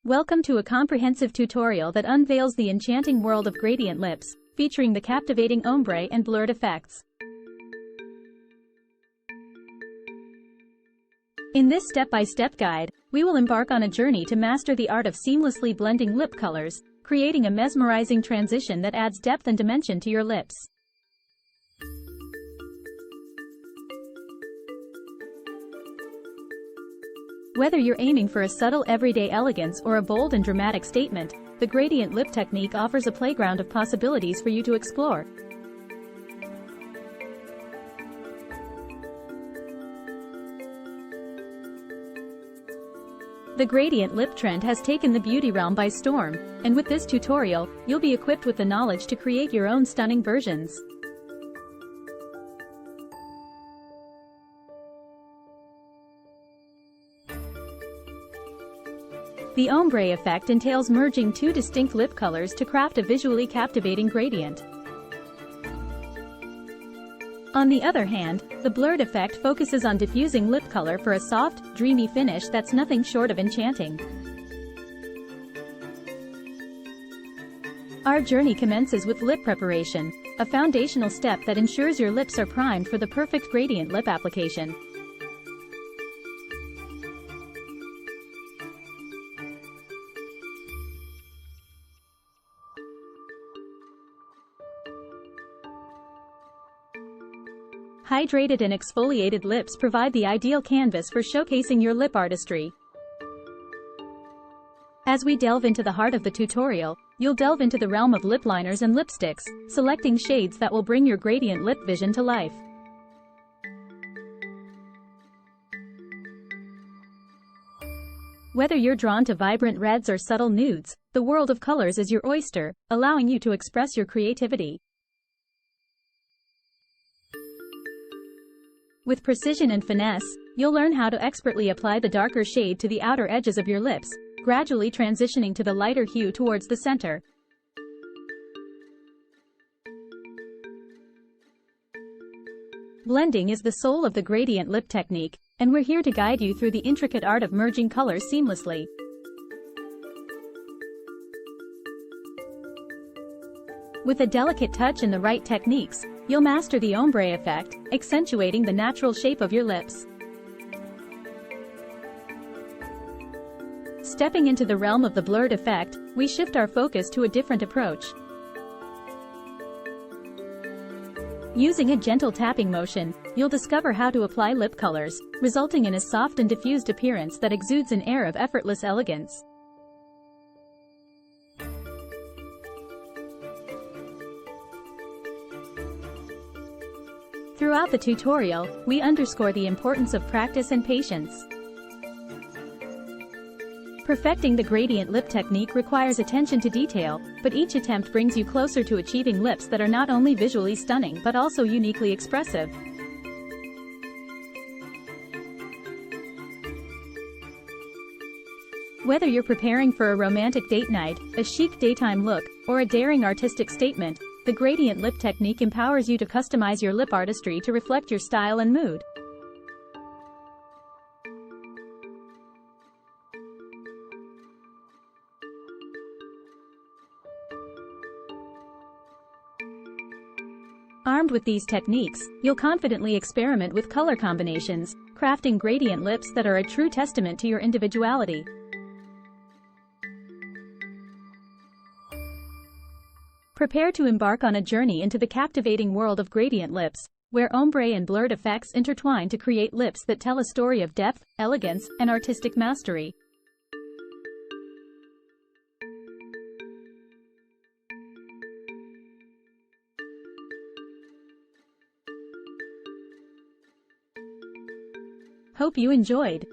Welcome to a comprehensive tutorial that unveils the enchanting world of gradient lips, featuring the captivating ombre and blurred effects. In this step-by-step guide, we will embark on a journey to master the art of seamlessly blending lip colors, creating a mesmerizing transition that adds depth and dimension to your lips. Whether you're aiming for a subtle everyday elegance or a bold and dramatic statement, the gradient lip technique offers a playground of possibilities for you to explore. The gradient lip trend has taken the beauty realm by storm, and with this tutorial, you'll be equipped with the knowledge to create your own stunning versions. The ombre effect entails merging two distinct lip colors to craft a visually captivating gradient. On the other hand, the blurred effect focuses on diffusing lip color for a soft, dreamy finish that's nothing short of enchanting. Our journey commences with lip preparation, a foundational step that ensures your lips are primed for the perfect gradient lip application. Hydrated and exfoliated lips provide the ideal canvas for showcasing your lip artistry. As we delve into the heart of the tutorial, you'll delve into the realm of lip liners and lipsticks, selecting shades that will bring your gradient lip vision to life. Whether you're drawn to vibrant reds or subtle nudes, the world of colors is your oyster, allowing you to express your creativity. With precision and finesse, you'll learn how to expertly apply the darker shade to the outer edges of your lips, gradually transitioning to the lighter hue towards the center. Blending is the soul of the gradient lip technique, and we're here to guide you through the intricate art of merging colors seamlessly. With a delicate touch and the right techniques, you'll master the ombre effect, accentuating the natural shape of your lips. Stepping into the realm of the blurred effect, we shift our focus to a different approach. Using a gentle tapping motion, you'll discover how to apply lip colors, resulting in a soft and diffused appearance that exudes an air of effortless elegance. Throughout the tutorial, we underscore the importance of practice and patience. Perfecting the gradient lip technique requires attention to detail, but each attempt brings you closer to achieving lips that are not only visually stunning but also uniquely expressive. Whether you're preparing for a romantic date night, a chic daytime look, or a daring artistic statement, the gradient lip technique empowers you to customize your lip artistry to reflect your style and mood. Armed with these techniques, you'll confidently experiment with color combinations, crafting gradient lips that are a true testament to your individuality. Prepare to embark on a journey into the captivating world of gradient lips, where ombre and blurred effects intertwine to create lips that tell a story of depth, elegance, and artistic mastery. Hope you enjoyed.